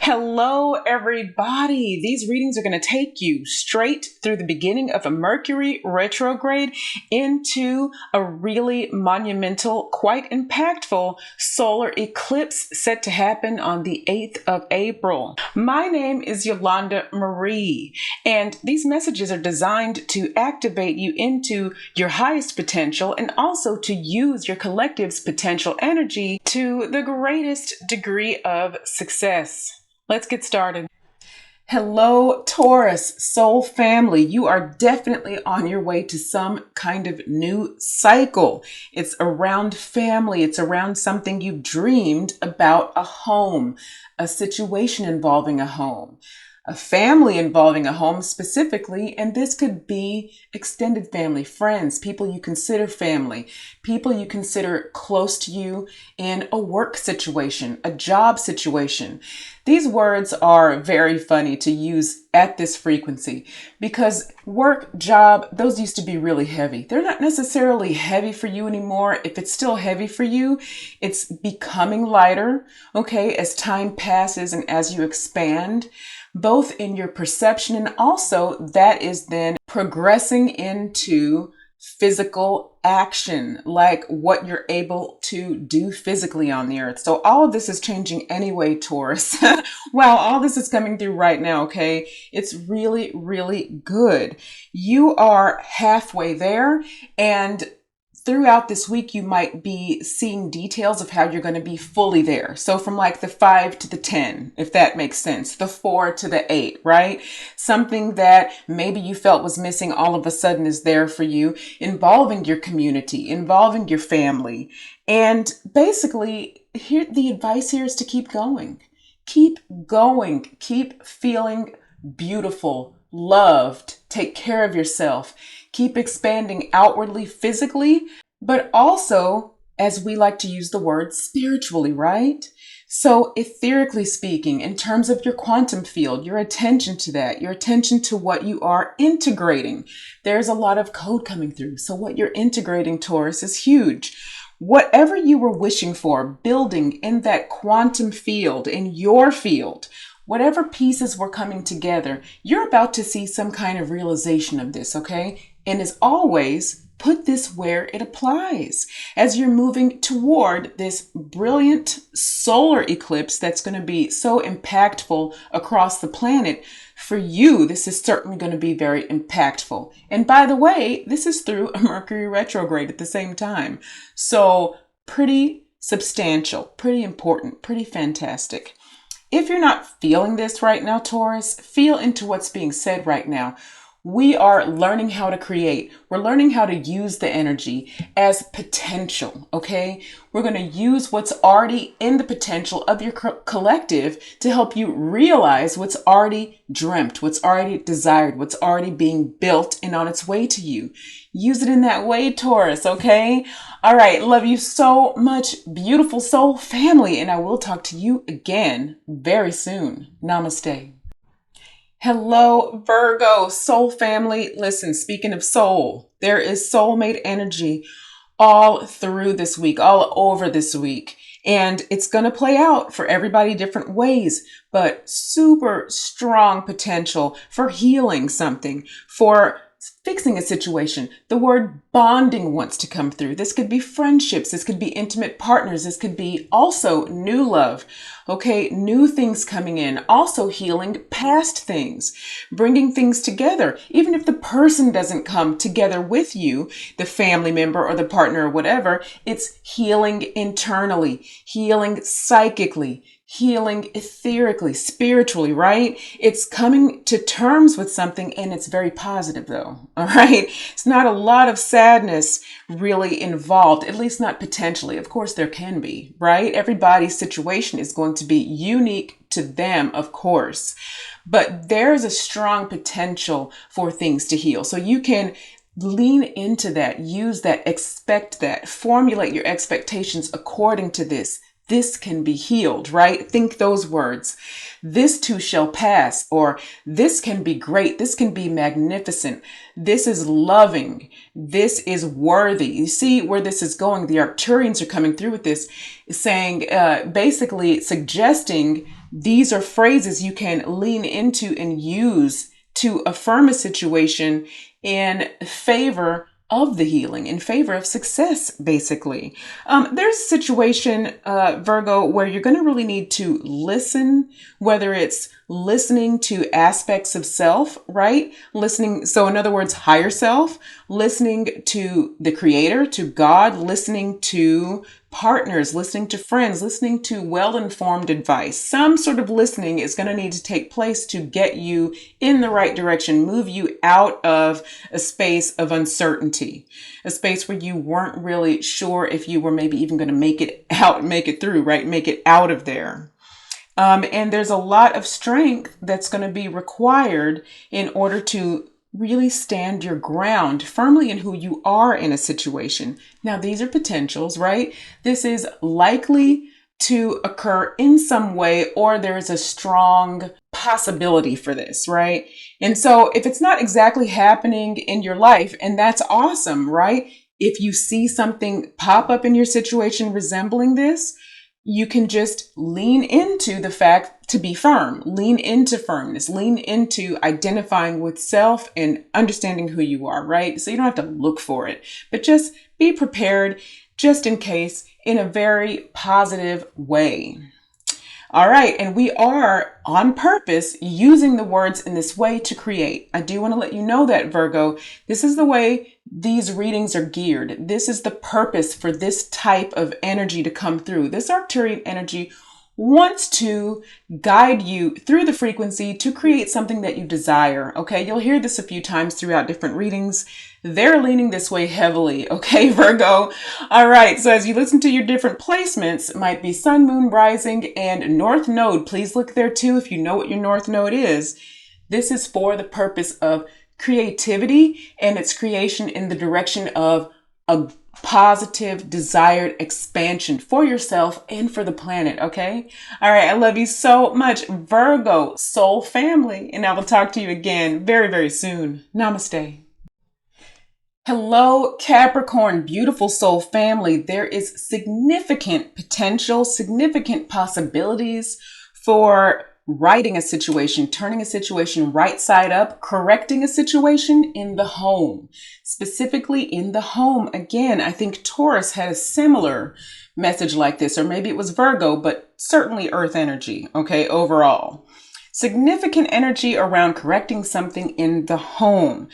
Hello, everybody. These readings are going to take you straight through the beginning of a Mercury retrograde into a really monumental, quite impactful solar eclipse set to happen on the 8th of April. My name is Yolanda Marie, and these messages are designed to activate you into your highest potential and also to use your collective's potential energy to the greatest degree of success. Let's get started. Hello, Taurus, soul family. You are definitely on your way to some kind of new cycle. It's around family. It's around something you've dreamed about, a home, a situation involving a home, a family involving a home specifically. And this could be extended family, friends, people you consider family, people you consider close to you in a work situation, a job situation. These words are very funny to use at this frequency because work, job, those used to be really heavy. They're not necessarily heavy for you anymore. If it's still heavy for you, it's becoming lighter, okay, as time passes and as you expand, both in your perception and also that is then progressing into physical action, like what you're able to do physically on the earth. So all of this is changing anyway, Taurus. Wow, all this is coming through right now, okay? It's really, really good. You are halfway there, and throughout this week, you might be seeing details of how you're going to be fully there. So from like the 5 to the 10, if that makes sense, the 4 to the 8, right? Something that maybe you felt was missing all of a sudden is there for you, involving your community, involving your family. And basically, the advice here is to keep going. Keep going. Keep feeling beautiful, loved. Take care of yourself. Keep expanding outwardly, physically, but also, as we like to use the word, spiritually, right? So etherically speaking, in terms of your quantum field, your attention to that, your attention to what you are integrating. There's a lot of code coming through. So what you're integrating, Taurus, is huge. Whatever you were wishing for, building in that quantum field, in your field, whatever pieces were coming together, you're about to see some kind of realization of this, okay? And as always, put this where it applies. As you're moving toward this brilliant solar eclipse that's going to be so impactful across the planet, for you, this is certainly going to be very impactful. And by the way, this is through a Mercury retrograde at the same time. So pretty substantial, pretty important, pretty fantastic. If you're not feeling this right now, Taurus, feel into what's being said right now. We are learning how to create. We're learning how to use the energy as potential, okay? We're going to use what's already in the potential of your collective to help you realize what's already dreamt, what's already desired, what's already being built and on its way to you. Use it in that way, Taurus, okay? All right, love you so much, beautiful soul family, and I will talk to you again very soon. Namaste. Hello, Virgo, soul family. Listen, speaking of soul, there is soulmate energy all through this week, all over this week. And it's going to play out for everybody different ways, but super strong potential for healing something, for fixing a situation. The word bonding wants to come through. This could be friendships. This could be intimate partners. This could be also new love. Okay, new things coming in. Also healing past things, bringing things together. Even if the person doesn't come together with you, the family member or the partner or whatever, it's healing internally, healing psychically, healing etherically, spiritually, right? It's coming to terms with something, and it's very positive though, all right? It's not a lot of sadness really involved, at least not potentially. Of course there can be, right? Everybody's situation is going to be unique to them, of course, but there's a strong potential for things to heal. So you can lean into that, use that, expect that, formulate your expectations according to this. This can be healed, right? Think those words. This too shall pass, or this can be great. This can be magnificent. This is loving. This is worthy. You see where this is going. The Arcturians are coming through with this, saying, basically suggesting These are phrases you can lean into and use to affirm a situation in favor of the healing, in favor of success, basically. There's a situation, Virgo, where you're going to really need to listen, whether it's listening to aspects of self, right? Listening. So in other words, higher self, listening to the creator, to God, listening to partners, listening to friends, listening to well-informed advice. Some sort of listening is going to need to take place to get you in the right direction, move you out of a space of uncertainty, a space where you weren't really sure if you were maybe even going to make it out, make it through, right? Make it out of there. And there's a lot of strength that's going to be required in order to really stand your ground firmly in who you are in a situation. Now, these are potentials, right? This is likely to occur in some way, or there's a strong possibility for this, right? And so if it's not exactly happening in your life, and that's awesome, right? If you see something pop up in your situation resembling this, you can just lean into the fact to be firm, lean into firmness, lean into identifying with self and understanding who you are, right? So you don't have to look for it, but just be prepared just in case in a very positive way. All right. And we are on purpose using the words in this way to create. I do want to let you know that, Virgo, this is the way these readings are geared. This is the purpose for this type of energy to come through. This Arcturian energy wants to guide you through the frequency to create something that you desire. Okay. You'll hear this a few times throughout different readings. They're leaning this way heavily. Okay, Virgo. All right. So as you listen to your different placements, it might be sun, moon, rising, and north node. Please look there too if you know what your north node is. This is for the purpose of creativity and its creation in the direction of a positive, desired expansion for yourself and for the planet. Okay. All right. I love you so much, Virgo, soul family. And I will talk to you again very, very soon. Namaste. Hello, Capricorn, beautiful soul family. There is significant potential, significant possibilities for righting a situation, turning a situation right side up, correcting a situation in the home, specifically in the home. Again, I think Taurus had a similar message like this, or maybe it was Virgo, but certainly earth energy. Okay. Overall, significant energy around correcting something in the home.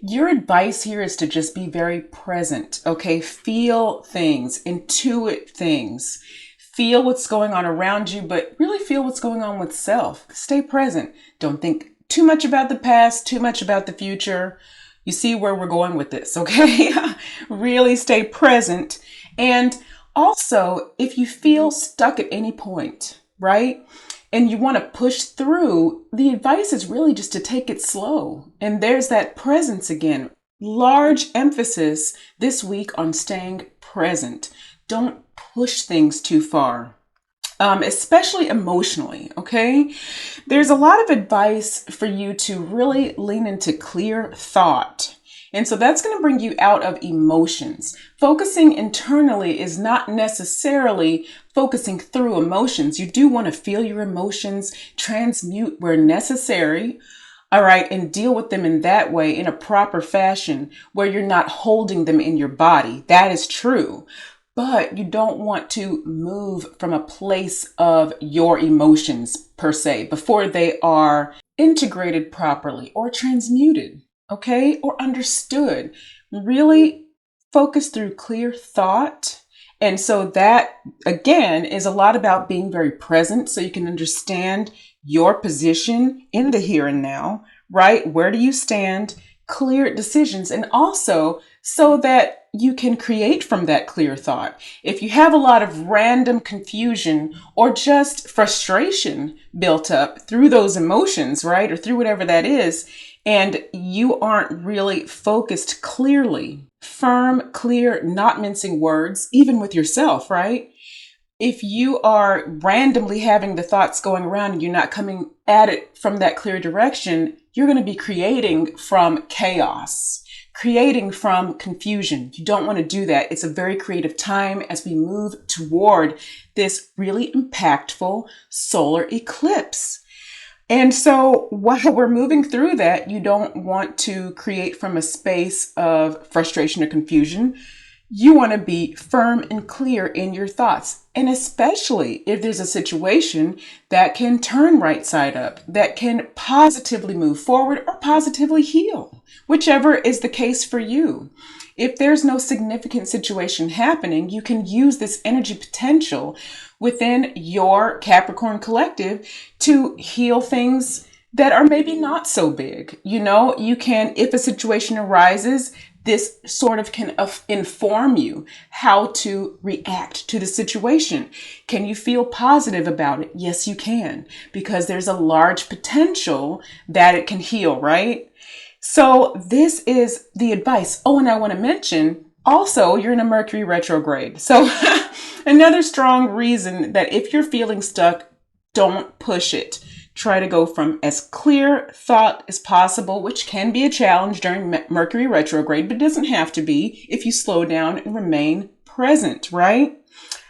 Your advice here is to just be very present, okay? Feel things, intuit things, feel what's going on around you, but really feel what's going on with self. Stay present. Don't think too much about the past, too much about the future. You see where we're going with this, okay? Really stay present. And also, if you feel stuck at any point, right? And you want to push through, the advice is really just to take it slow. And there's that presence again. Large emphasis this week on staying present. Don't push things too far, especially emotionally, okay? There's a lot of advice for you to really lean into clear thought. And so that's going to bring you out of emotions. Focusing internally is not necessarily focusing through emotions. You do want to feel your emotions, transmute where necessary, all right, and deal with them in that way in a proper fashion where you're not holding them in your body. That is true. But you don't want to move from a place of your emotions per se before they are integrated properly or transmuted. Okay, or understood. Really focus through clear thought. And so that, again, is a lot about being very present so you can understand your position in the here and now, right? Where do you stand? Clear decisions. And also so that you can create from that clear thought. If you have a lot of random confusion or just frustration built up through those emotions, right? Or through whatever that is, and you aren't really focused clearly, firm, clear, not mincing words, even with yourself, right? If you are randomly having the thoughts going around and you're not coming at it from that clear direction, you're going to be creating from chaos, creating from confusion. You don't want to do that. It's a very creative time as we move toward this really impactful solar eclipse. And so while we're moving through that, you don't want to create from a space of frustration or confusion. You want to be firm and clear in your thoughts. And especially if there's a situation that can turn right side up, that can positively move forward or positively heal, whichever is the case for you. If there's no significant situation happening, you can use this energy potential within your Capricorn collective to heal things that are maybe not so big. You can, if a situation arises, this sort of can inform you how to react to the situation. Can you feel positive about it? Yes, you can, because there's a large potential that it can heal, right? So this is the advice. Oh, and I want to mention also, you're in a Mercury retrograde. So another strong reason that if you're feeling stuck, don't push it. Try to go from as clear thought as possible, which can be a challenge during Mercury retrograde, but it doesn't have to be if you slow down and remain present, right?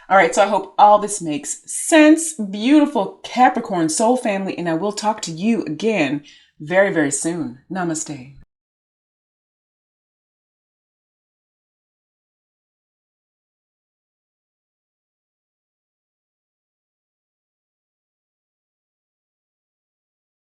All right, so I hope all this makes sense. Beautiful Capricorn soul family, and I will talk to you again very, very soon. Namaste.